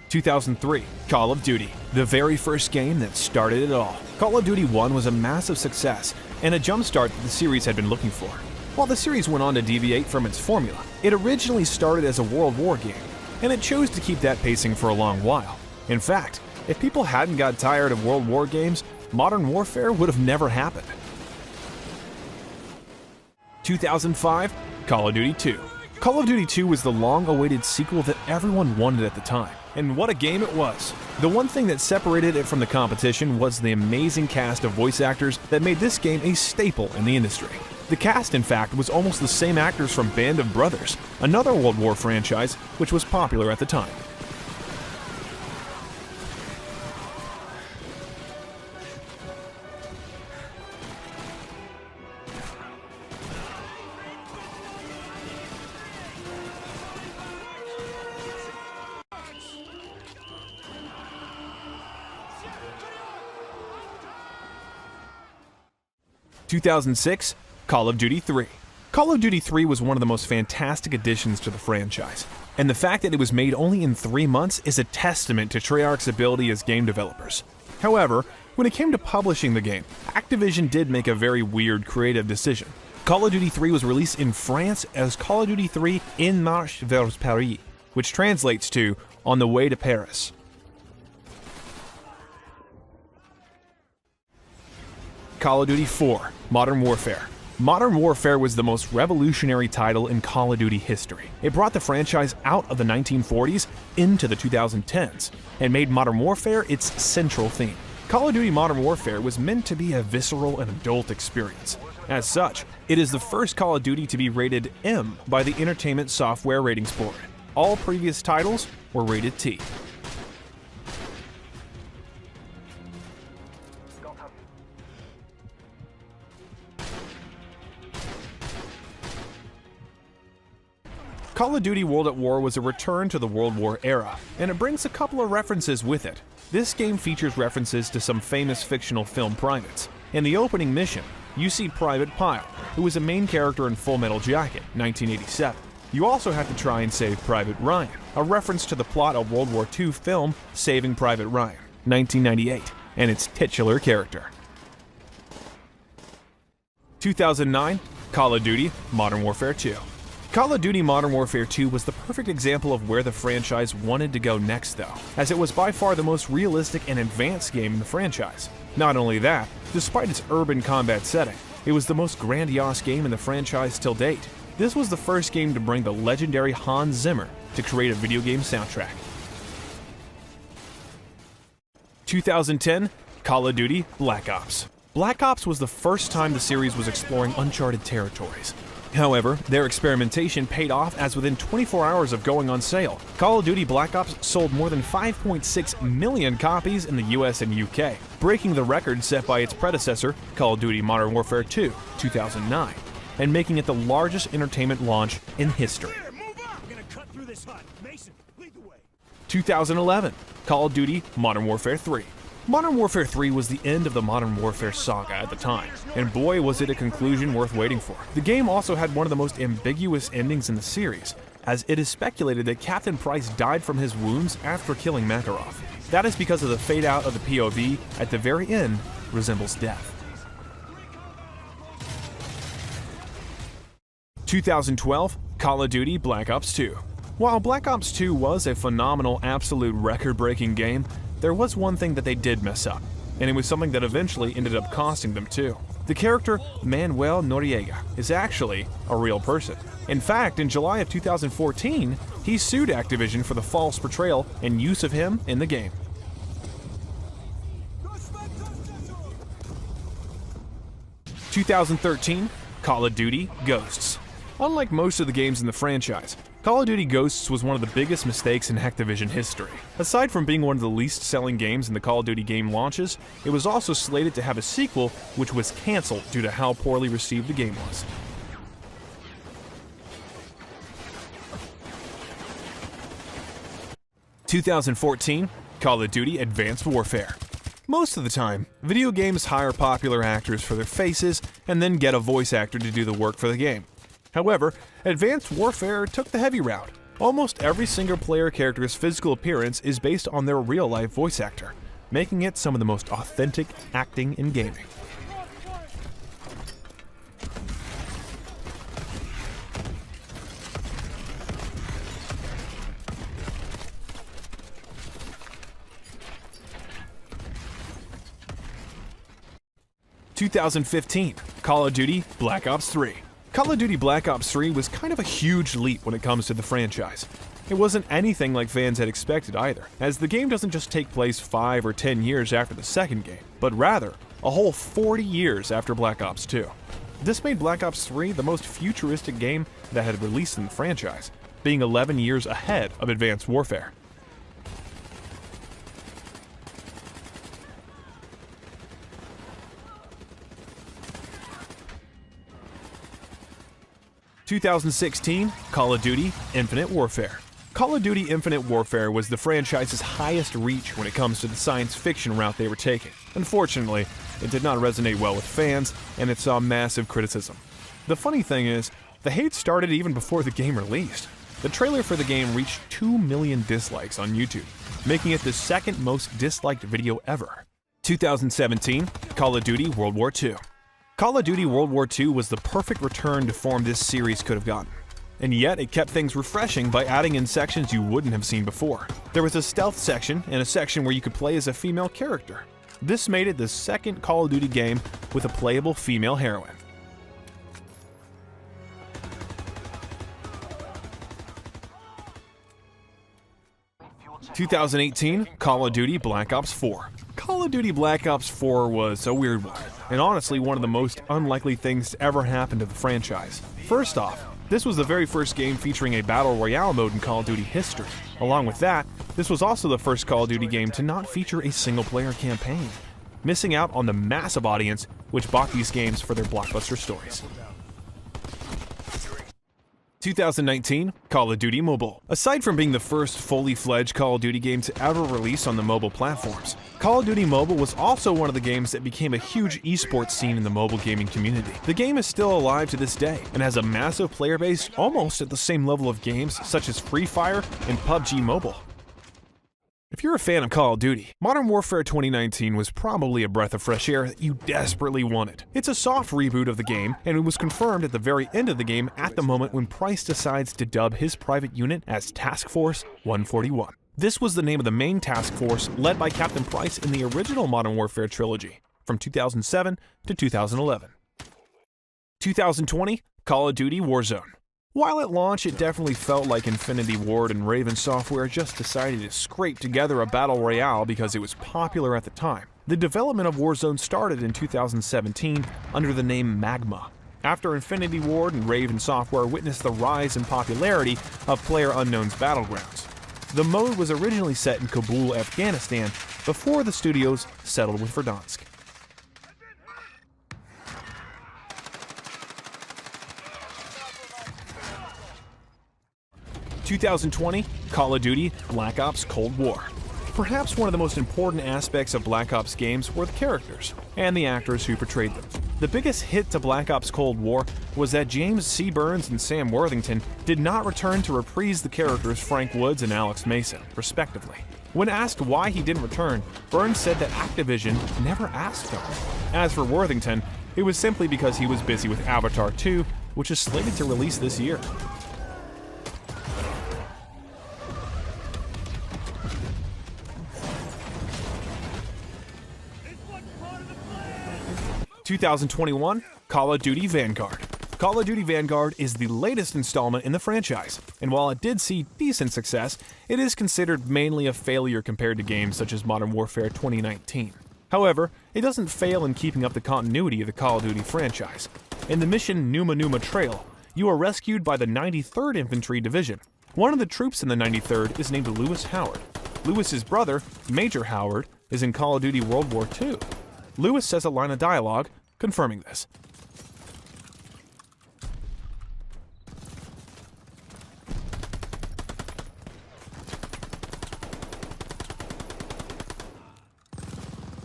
2003, Call of Duty, the very first game that started it all. Call of Duty 1 was a massive success and a jumpstart that the series had been looking for. While the series went on to deviate from its formula, it originally started as a World War game, and it chose to keep that pacing for a long while. In fact, if people hadn't got tired of World War games, Modern Warfare would have never happened. 2005, Call of Duty 2. Call of Duty 2 was the long-awaited sequel that everyone wanted at the time, and what a game it was. The one thing that separated it from the competition was the amazing cast of voice actors that made this game a staple in the industry. The cast, in fact, was almost the same actors from Band of Brothers, another World War franchise which was popular at the time. In 2006, Call of Duty 3. Call of Duty 3 was one of the most fantastic additions to the franchise, and the fact that it was made only in 3 months is a testament to Treyarch's ability as game developers. However, when it came to publishing the game, Activision did make a very weird creative decision. Call of Duty 3 was released in France as Call of Duty 3 En Marche vers Paris, which translates to On the Way to Paris. Call of Duty 4, Modern Warfare. Modern Warfare was the most revolutionary title in Call of Duty history. It brought the franchise out of the 1940s into the 2010s, and made Modern Warfare its central theme. Call of Duty Modern Warfare was meant to be a visceral and adult experience. As such, it is the first Call of Duty to be rated M by the Entertainment Software Ratings Board. All previous titles were rated T. Call of Duty World at War was a return to the World War era, and it brings a couple of references with it. This game features references to some famous fictional film privates. In the opening mission, you see Private Pyle, who is a main character in Full Metal Jacket, 1987. You also have to try and save Private Ryan, a reference to the plot of World War II film Saving Private Ryan, 1998, and its titular character. 2009, Call of Duty Modern Warfare 2. Call of Duty Modern Warfare 2 was the perfect example of where the franchise wanted to go next though, as it was by far the most realistic and advanced game in the franchise. Not only that, despite its urban combat setting, it was the most grandiose game in the franchise till date. This was the first game to bring the legendary Hans Zimmer to create a video game soundtrack. 2010, Call of Duty Black Ops. Black Ops was the first time the series was exploring uncharted territories. However, their experimentation paid off as within 24 hours of going on sale, Call of Duty Black Ops sold more than 5.6 million copies in the US and UK, breaking the record set by its predecessor, Call of Duty Modern Warfare 2, 2009, and making it the largest entertainment launch in history. 2011, Call of Duty Modern Warfare 3. Modern Warfare 3 was the end of the Modern Warfare saga at the time, and boy was it a conclusion worth waiting for. The game also had one of the most ambiguous endings in the series, as it is speculated that Captain Price died from his wounds after killing Makarov. That is because of the fade out of the POV at the very end resembles death. 2012, Call of Duty Black Ops 2. While Black Ops 2 was a phenomenal, absolute record-breaking game, there was one thing that they did mess up, and it was something that eventually ended up costing them too. The character Manuel Noriega is actually a real person. In fact, in July of 2014, he sued Activision for the false portrayal and use of him in the game. 2013, Call of Duty Ghosts. Unlike most of the games in the franchise, Call of Duty Ghosts was one of the biggest mistakes in Activision history. Aside from being one of the least selling games in the Call of Duty game launches, it was also slated to have a sequel which was cancelled due to how poorly received the game was. In 2014, Call of Duty Advanced Warfare. Most of the time, video games hire popular actors for their faces and then get a voice actor to do the work for the game. However, Advanced Warfare took the heavy route. Almost every single-player character's physical appearance is based on their real-life voice actor, making it some of the most authentic acting in gaming. – 2015, Call of Duty Black Ops 3. Call of Duty Black Ops 3 was kind of a huge leap when it comes to the franchise. It wasn't anything like fans had expected either, as the game doesn't just take place 5 or 10 years after the second game, but rather a whole 40 years after Black Ops 2. This made Black Ops 3 the most futuristic game that had released in the franchise, being 11 years ahead of Advanced Warfare. – 2016, Call of Duty Infinite Warfare. Call of Duty Infinite Warfare was the franchise's highest reach when it comes to the science fiction route they were taking. Unfortunately, it did not resonate well with fans, and it saw massive criticism. The funny thing is, the hate started even before the game released. The trailer for the game reached 2 million dislikes on YouTube, making it the second most disliked video ever. 2017, Call of Duty World War II. Call of Duty World War II was the perfect return to form this series could have gotten. And yet, it kept things refreshing by adding in sections you wouldn't have seen before. There was a stealth section and a section where you could play as a female character. This made it the second Call of Duty game with a playable female heroine. 2018, Call of Duty Black Ops 4. Call of Duty Black Ops 4 was a weird one, and honestly one of the most unlikely things to ever happen to the franchise. First off, this was the very first game featuring a Battle Royale mode in Call of Duty history. Along with that, this was also the first Call of Duty game to not feature a single-player campaign, missing out on the massive audience which bought these games for their blockbuster stories. 2019, Call of Duty Mobile. Aside from being the first fully fledged Call of Duty game to ever release on the mobile platforms, Call of Duty Mobile was also one of the games that became a huge esports scene in the mobile gaming community. The game is still alive to this day and has a massive player base almost at the same level of games such as Free Fire and PUBG Mobile. If you're a fan of Call of Duty, Modern Warfare 2019 was probably a breath of fresh air that you desperately wanted. It's a soft reboot of the game, and it was confirmed at the very end of the game at the moment when Price decides to dub his private unit as Task Force 141. This was the name of the main task force led by Captain Price in the original Modern Warfare trilogy, from 2007 to 2011. 2020, Call of Duty Warzone. While at launch it definitely felt like Infinity Ward and Raven Software just decided to scrape together a battle royale because it was popular at the time, the development of Warzone started in 2017 under the name Magma, after Infinity Ward and Raven Software witnessed the rise in popularity of PlayerUnknown's Battlegrounds. The mode was originally set in Kabul, Afghanistan, before the studios settled with Verdansk. 2020, Call of Duty Black Ops Cold War. Perhaps one of the most important aspects of Black Ops games were the characters and the actors who portrayed them. The biggest hit to Black Ops Cold War was that James C. Burns and Sam Worthington did not return to reprise the characters Frank Woods and Alex Mason, respectively. When asked why he didn't return, Burns said that Activision never asked him. As for Worthington, it was simply because he was busy with Avatar 2, which is slated to release this year. 2021, Call of Duty Vanguard. Call of Duty Vanguard is the latest installment in the franchise, and while it did see decent success, it is considered mainly a failure compared to games such as Modern Warfare 2019. However, it doesn't fail in keeping up the continuity of the Call of Duty franchise. In the mission Numa Numa Trail, you are rescued by the 93rd Infantry Division. One of the troops in the 93rd is named Lewis Howard. Lewis's brother, Major Howard, is in Call of Duty World War II. Lewis says a line of dialogue confirming this.